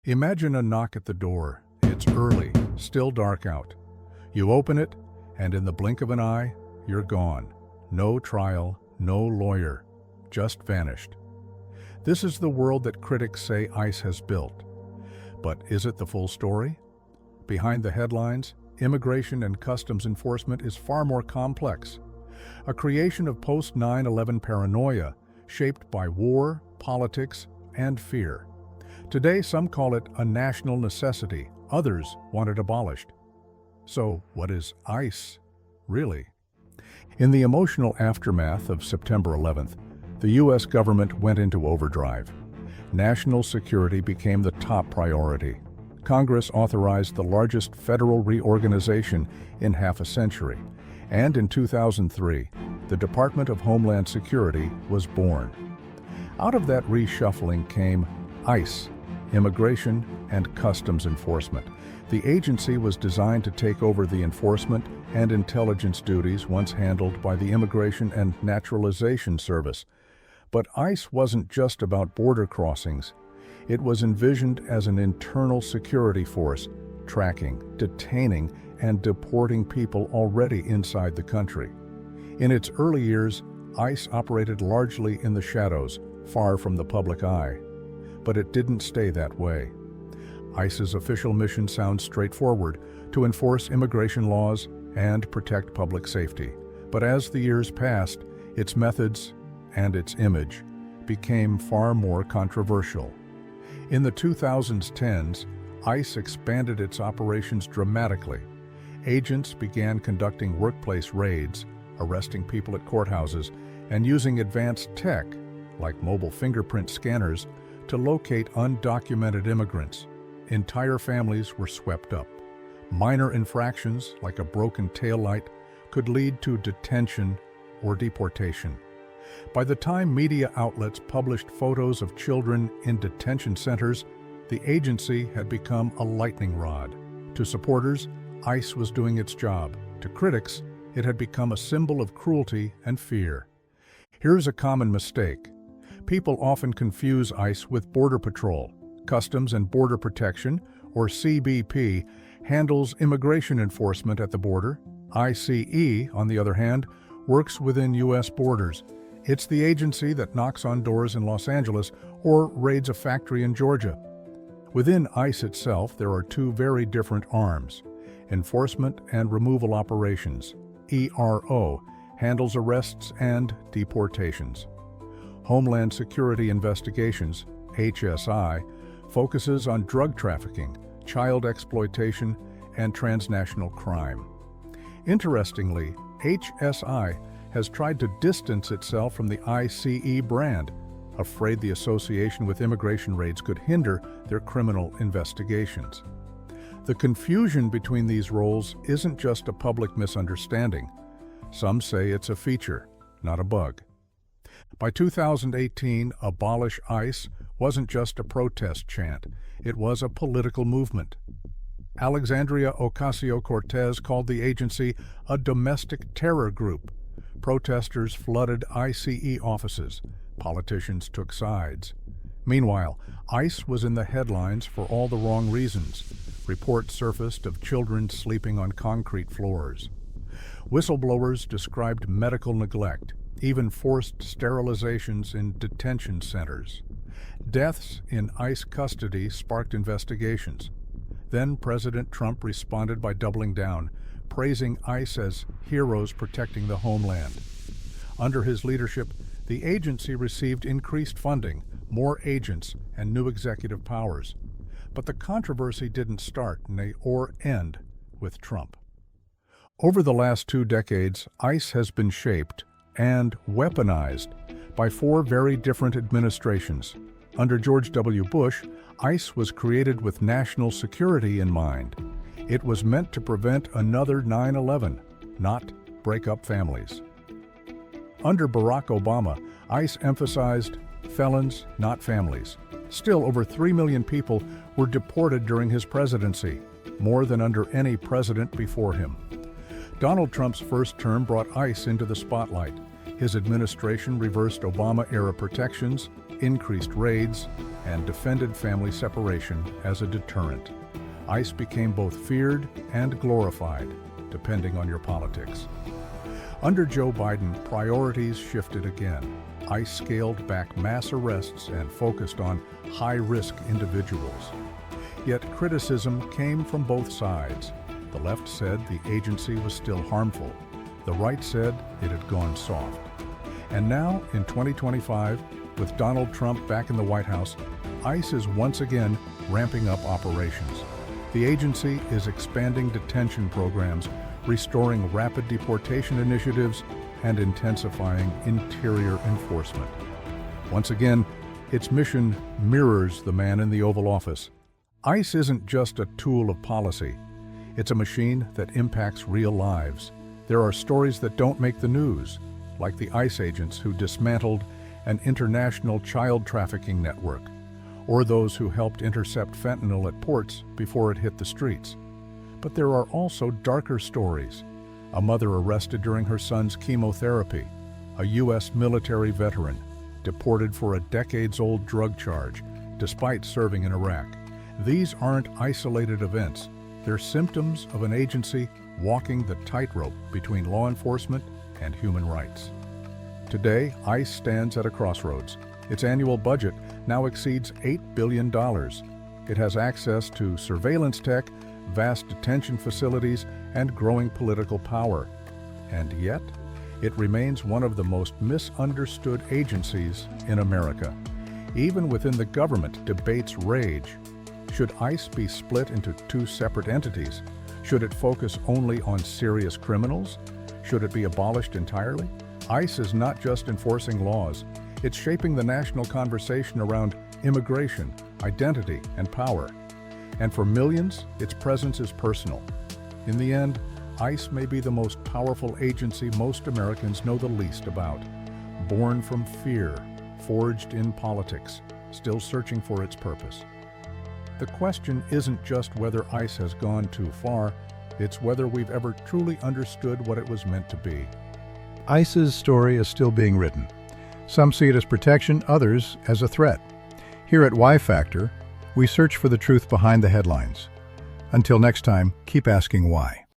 Imagine a knock at the door. It's early, still dark out. You open it, and in the blink of an eye, you're gone. No trial, no lawyer, just vanished. This is the world that critics say ICE has built. But is it the full story? Behind the headlines, immigration and customs enforcement is far more complex. A creation of post-9/11 paranoia shaped by war, politics, and fear. Today, some call it a national necessity. Others want it abolished. So, what is ICE, really? In the emotional aftermath of September 11th, the U.S. government went into overdrive. National security became the top priority. Congress authorized the largest federal reorganization in half a century. And in 2003, the Department of Homeland Security was born. Out of that reshuffling came ICE, Immigration and Customs Enforcement. The agency was designed to take over the enforcement and intelligence duties once handled by the Immigration and Naturalization Service. But ICE wasn't just about border crossings. It was envisioned as an internal security force, tracking, detaining, and deporting people already inside the country. In its early years, ICE operated largely in the shadows, far from the public eye. But it didn't stay that way. ICE's official mission sounds straightforward: to enforce immigration laws and protect public safety. But as the years passed, its methods and its image became far more controversial. In the 2010s, ICE expanded its operations dramatically. Agents began conducting workplace raids, arresting people at courthouses, and using advanced tech, like mobile fingerprint scanners, to locate undocumented immigrants. Entire families were swept up. Minor infractions, like a broken taillight, could lead to detention or deportation. By the time media outlets published photos of children in detention centers, the agency had become a lightning rod. To supporters, ICE was doing its job. To critics, it had become a symbol of cruelty and fear. Here's a common mistake. People often confuse ICE with Border Patrol. Customs and Border Protection, or CBP, handles immigration enforcement at the border. ICE, on the other hand, works within U.S. borders. It's the agency that knocks on doors in Los Angeles or raids a factory in Georgia. Within ICE itself, there are two very different arms. Enforcement and Removal Operations, ERO, handles arrests and deportations. Homeland Security Investigations, HSI, focuses on drug trafficking, child exploitation, and transnational crime. Interestingly, HSI has tried to distance itself from the ICE brand, afraid the association with immigration raids could hinder their criminal investigations. The confusion between these roles isn't just a public misunderstanding. Some say it's a feature, not a bug. By 2018, Abolish ICE wasn't just a protest chant, it was a political movement. Alexandria Ocasio-Cortez called the agency a domestic terror group. Protesters flooded ICE offices. Politicians took sides. Meanwhile, ICE was in the headlines for all the wrong reasons. Reports surfaced of children sleeping on concrete floors. Whistleblowers described medical neglect, even forced sterilizations in detention centers. Deaths in ICE custody sparked investigations. Then President Trump responded by doubling down, praising ICE as heroes protecting the homeland. Under his leadership, the agency received increased funding, more agents, and new executive powers. But the controversy didn't start or end with Trump. Over the last 2 decades, ICE has been shaped and weaponized by 4 very different administrations. Under George W. Bush, ICE was created with national security in mind. It was meant to prevent another 9/11, not break up families. Under Barack Obama, ICE emphasized felons, not families. Still, over 3 million people were deported during his presidency, more than under any president before him. Donald Trump's first term brought ICE into the spotlight. His administration reversed Obama-era protections, increased raids, and defended family separation as a deterrent. ICE became both feared and glorified, depending on your politics. Under Joe Biden, priorities shifted again. ICE scaled back mass arrests and focused on high-risk individuals. Yet criticism came from both sides. The left said the agency was still harmful. The right said it had gone soft. And now, in 2025, with Donald Trump back in the White House, ICE is once again ramping up operations. The agency is expanding detention programs, restoring rapid deportation initiatives, and intensifying interior enforcement. Once again, its mission mirrors the man in the Oval Office. ICE isn't just a tool of policy. It's a machine that impacts real lives. There are stories that don't make the news, like the ICE agents who dismantled an international child trafficking network, or those who helped intercept fentanyl at ports before it hit the streets. But there are also darker stories. A mother arrested during her son's chemotherapy, a U.S. military veteran deported for a decades-old drug charge despite serving in Iraq. These aren't isolated events. They're symptoms of an agency walking the tightrope between law enforcement and human rights. Today, ICE stands at a crossroads. Its annual budget now exceeds $8 billion. It has access to surveillance tech, vast detention facilities, and growing political power. And yet, it remains one of the most misunderstood agencies in America. Even within the government, debates rage. Should ICE be split into two separate entities? Should it focus only on serious criminals? Should it be abolished entirely? ICE is not just enforcing laws. It's shaping the national conversation around immigration, identity, and power. And for millions, its presence is personal. In the end, ICE may be the most powerful agency most Americans know the least about. Born from fear, forged in politics, still searching for its purpose. The question isn't just whether ICE has gone too far, it's whether we've ever truly understood what it was meant to be. ICE's story is still being written. Some see it as protection, others as a threat. Here at WhyFactor, we search for the truth behind the headlines. Until next time, keep asking why.